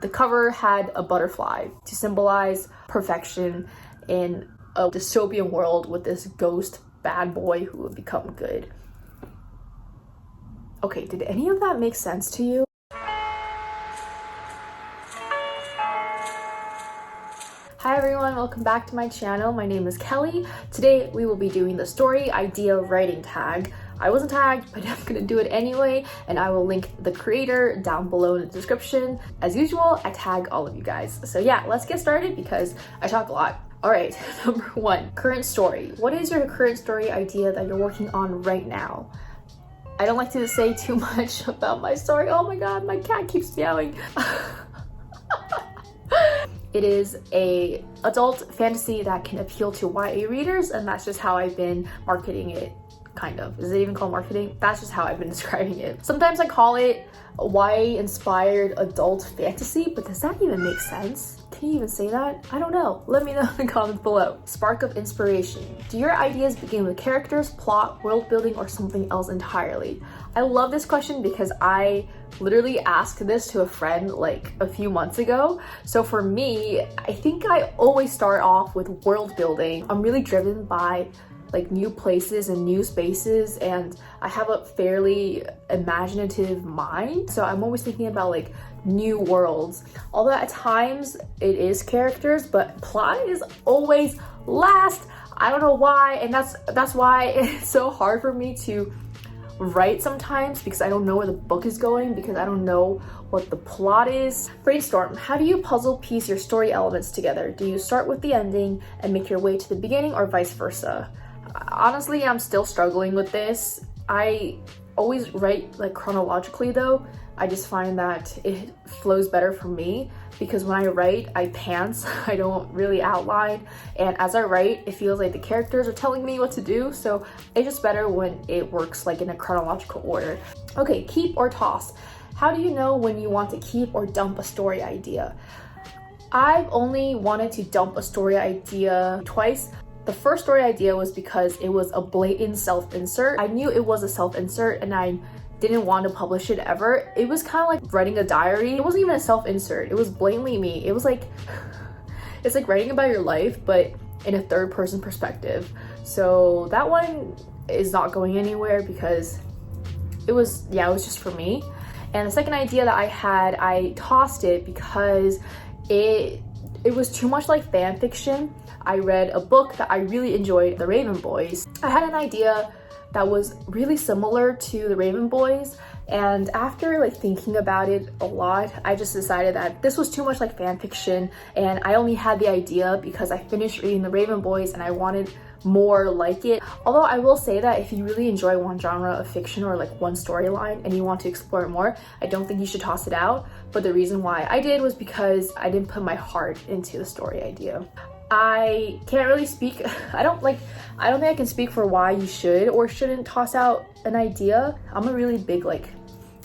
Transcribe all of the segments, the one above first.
The cover had a butterfly to symbolize perfection in a dystopian world with this ghost bad boy who would become good. Okay, did any of that make sense to you? Hi everyone, welcome back to my channel. My name is Kelly. Today we will be doing the story idea writing tag. I wasn't tagged, but I'm gonna do it anyway, and I will link the creator down below in the description. As usual, I tag all of you guys. So yeah, let's get started because I talk a lot. All right, number 1, current story. What is your current story idea that you're working on right now? I don't like to say too much about my story. Oh my god, my cat keeps meowing. It is a adult fantasy that can appeal to YA readers, and that's just how I've been marketing it, kind of. Is it even called marketing? That's just how I've been describing it. Sometimes I call it a YA-inspired adult fantasy, but does that even make sense? Can you even say that? I don't know. Let me know in the comments below. Spark of inspiration. Do your ideas begin with characters, plot, world building, or something else entirely? I love this question because I literally asked this to a friend like a few months ago. So for me, I think I always start off with world building. I'm really driven by like new places and new spaces, and I have a fairly imaginative mind. So I'm always thinking about like new worlds. Although at times it is characters, but plot is always last. I don't know why, and that's why it's so hard for me to write sometimes, because I don't know where the book is going, because I don't know what the plot is. Brainstorm. How do you puzzle piece your story elements together? Do you start with the ending and make your way to the beginning, or vice versa? Honestly, I'm still struggling with this. I always write like chronologically though. I just find that it flows better for me, because when I write, I pants. I don't really outline, and as I write, it feels like the characters are telling me what to do, so it's just better when it works like in a chronological order. Okay, keep or toss. How do you know when you want to keep or dump a story idea? I've only wanted to dump a story idea twice. The first story idea was because it was a blatant self-insert. I knew it was a self-insert and I didn't want to publish it ever. It was kind of like writing a diary. It wasn't even a self-insert. It was blatantly me. It was like, it's like writing about your life, but in a third person perspective. So that one is not going anywhere because it was just for me. And the second idea that I had, I tossed it because it was too much like fan fiction. I read a book that I really enjoyed, The Raven Boys. I had an idea that was really similar to The Raven Boys, and after like thinking about it a lot, I just decided that this was too much like fan fiction, and I only had the idea because I finished reading The Raven Boys and I wanted more like it. Although I will say that if you really enjoy one genre of fiction or like one storyline and you want to explore it more, I don't think you should toss it out. But the reason why I did was because I didn't put my heart into the story idea. I can't really speak, I don't think I can speak for why you should or shouldn't toss out an idea. I'm a really big like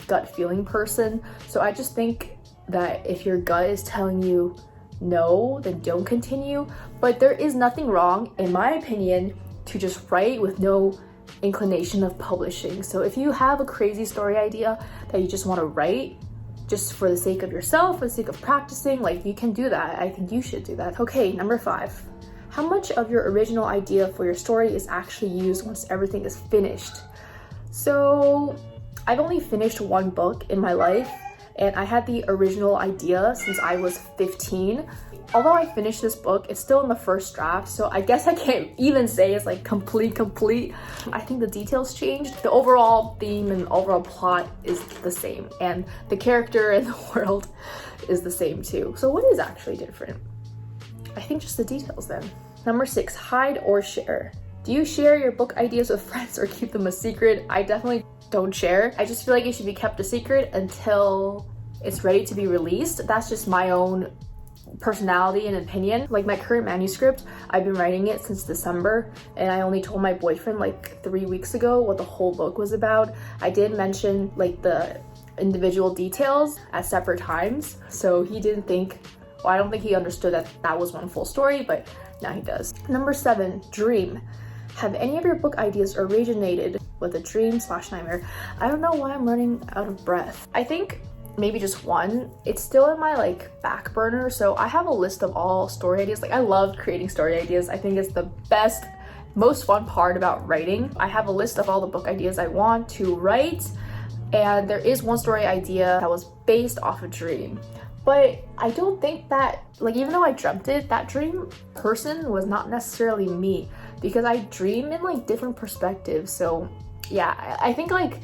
gut feeling person, so I just think that if your gut is telling you no, then don't continue. But there is nothing wrong, in my opinion, to just write with no inclination of publishing. So if you have a crazy story idea that you just want to write just for the sake of yourself, for the sake of practicing, like you can do that. I think you should do that. Okay, number 5. How much of your original idea for your story is actually used once everything is finished? So I've only finished one book in my life, and I had the original idea since I was 15. Although I finished this book, it's still in the first draft, so I guess I can't even say it's like complete. I think the details changed. The overall theme and overall plot is the same, and the character and the world is the same too. So what is actually different? I think just the details then. Number 6, hide or share. Do you share your book ideas with friends or keep them a secret? I definitely don't share. I just feel like it should be kept a secret until it's ready to be released. That's just my own personality and opinion. Like my current manuscript, I've been writing it since December, and I only told my boyfriend like 3 weeks ago what the whole book was about. I did mention like the individual details at separate times, so he didn't think, well, I don't think he understood that that was one full story, but now he does. Number 7, dream. Have any of your book ideas originated with a dream/nightmare? I don't know why I'm running out of breath. I think maybe just one. It's still in my like back burner, so I have a list of all story ideas. Like I love creating story ideas. I think it's the best, most fun part about writing. I have a list of all the book ideas I want to write, and there is one story idea that was based off a dream. But I don't think that, like, even though I dreamt it, that dream person was not necessarily me, because I dream in like different perspectives. So yeah, I think like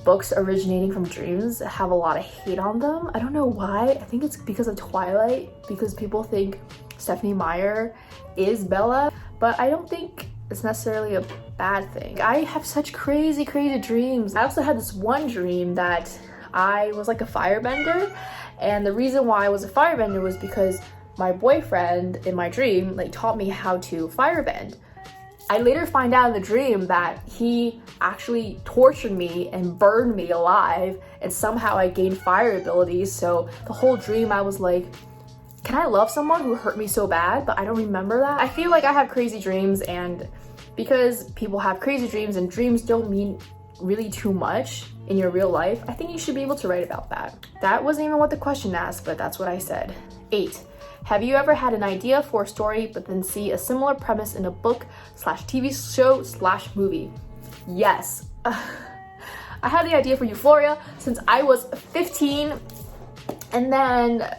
books originating from dreams have a lot of hate on them. I don't know why. I think it's because of Twilight, because people think Stephenie Meyer is Bella, but I don't think it's necessarily a bad thing. I have such crazy dreams. I also had this one dream that I was like a firebender, and the reason why I was a firebender was because my boyfriend in my dream like taught me how to firebend. I later find out in the dream that he actually tortured me and burned me alive, and somehow I gained fire abilities. So the whole dream I was like, can I love someone who hurt me so bad? But I don't remember that. I feel like I have crazy dreams, and because people have crazy dreams and dreams don't mean really too much in your real life, I think you should be able to write about that. That wasn't even what the question asked, but that's what I said. 8. Have you ever had an idea for a story but then see a similar premise in a book / TV show / movie? Yes. I had the idea for Euphoria since I was 15, and then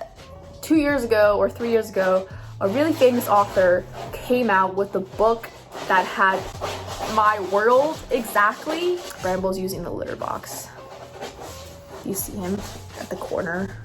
2 years ago or 3 years ago, a really famous author came out with a book that had my world exactly. Bramble's using the litter box. You see him at the corner.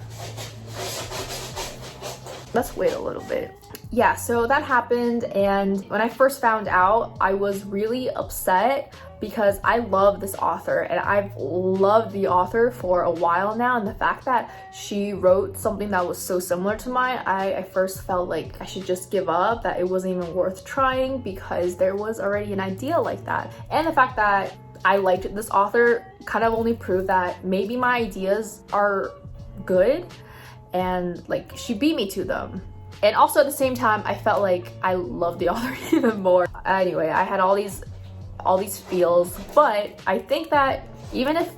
Let's wait a little bit. Yeah, so that happened, and when I first found out, I was really upset because I love this author, and I've loved the author for a while now, and the fact that she wrote something that was so similar to mine, I first felt like I should just give up, that it wasn't even worth trying because there was already an idea like that. And the fact that I liked this author kind of only proved that maybe my ideas are good, and like she beat me to them. And also at the same time, I felt like I loved the author even more. Anyway, I had all these feels, but I think that even if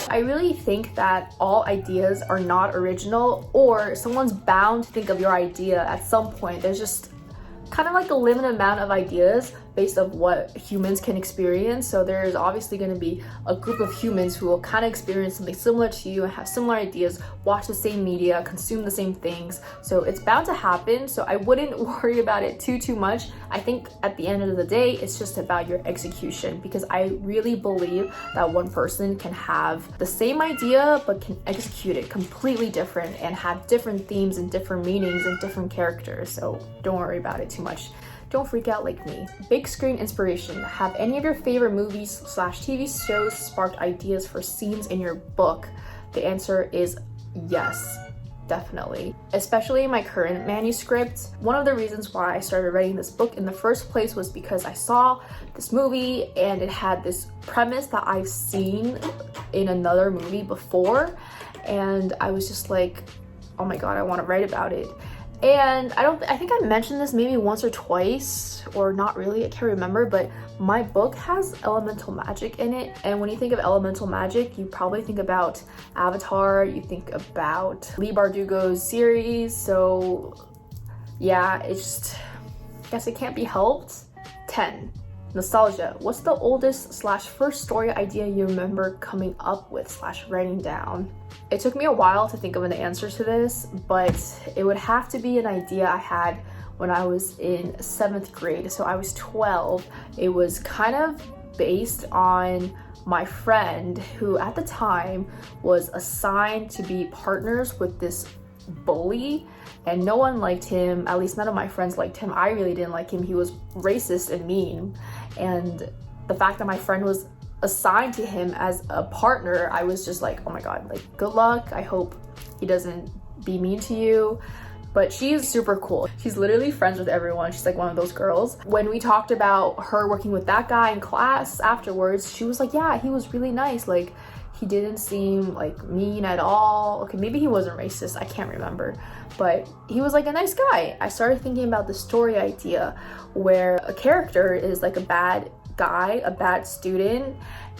I really think that all ideas are not original, or someone's bound to think of your idea at some point. There's just kind of like a limited amount of ideas based on what humans can experience. So there's obviously going to be a group of humans who will kind of experience something similar to you and have similar ideas, watch the same media, consume the same things. So it's bound to happen. So I wouldn't worry about it too much. I think at the end of the day, it's just about your execution, because I really believe that one person can have the same idea but can execute it completely different and have different themes and different meanings and different characters. So don't worry about it too much. Don't freak out like me. Big screen inspiration. Have any of your favorite movies / TV shows sparked ideas for scenes in your book? The answer is yes, definitely. Especially in my current manuscript. One of the reasons why I started writing this book in the first place was because I saw this movie and it had this premise that I've seen in another movie before, and I was just like, oh my god, I want to write about it. And I think I mentioned this maybe once or twice, or not really, I can't remember, but my book has elemental magic in it. And when you think of elemental magic, you probably think about Avatar, you think about Lee Bardugo's series. So yeah, it's just, I guess it can't be helped. 10. Nostalgia. What's the oldest / first story idea you remember coming up with / writing down? It took me a while to think of an answer to this, but it would have to be an idea I had when I was in 7th grade. So I was 12. It was kind of based on my friend who at the time was assigned to be partners with this bully, and no one liked him. At least none of my friends liked him. I really didn't like him. He was racist and mean, and the fact that my friend was assigned to him as a partner, I was just like, oh my god, like good luck. I hope he doesn't be mean to you. But she is super cool. She's literally friends with everyone. She's like one of those girls. When we talked about her working with that guy in class afterwards, she was like, yeah, he was really nice. Like, he didn't seem like mean at all. Okay, maybe he wasn't racist, I can't remember, but he was like a nice guy. I started thinking about the story idea where a character is like a bad guy, a bad student,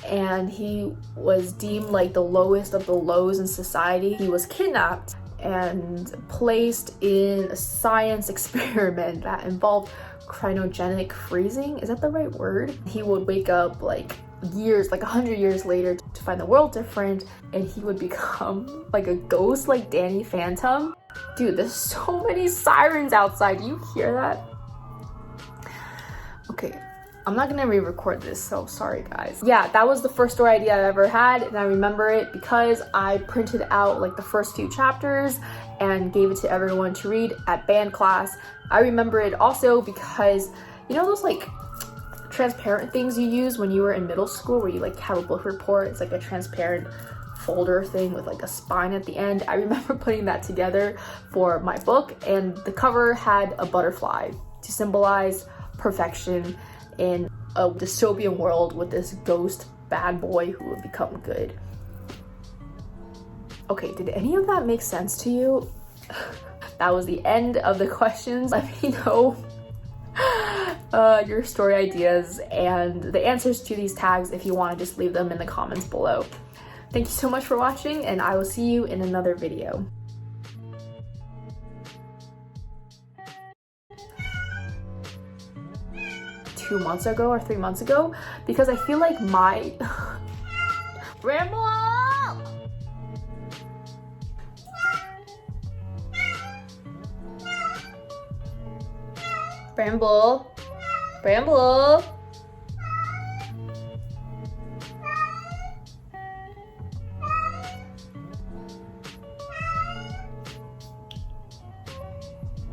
and he was deemed like the lowest of the lows in society. He was kidnapped and placed in a science experiment that involved cryogenic freezing. Is that the right word? He would wake up like years, like 100 years later, to find the world different, and he would become like a ghost, like Danny Phantom. Dude, there's so many sirens outside. Do you hear that? Okay, I'm not gonna re-record this, so sorry guys. Yeah, that was the first story idea I ever had, and I remember it because I printed out like the first few chapters and gave it to everyone to read at band class. I remember it also because, you know those like transparent things you use when you were in middle school where you like have a book report? It's like a transparent folder thing with like a spine at the end. I remember putting that together for my book, and the cover had a butterfly to symbolize perfection in a dystopian world with this ghost bad boy who would become good. Okay, did any of that make sense to you? That was the end of the questions. Let me know your story ideas and the answers to these tags if you want to just leave them in the comments below. Thank you so much for watching, and I will see you in another video. Two months ago or 3 months ago, because I feel like my Bramble! Bramble! Bramble!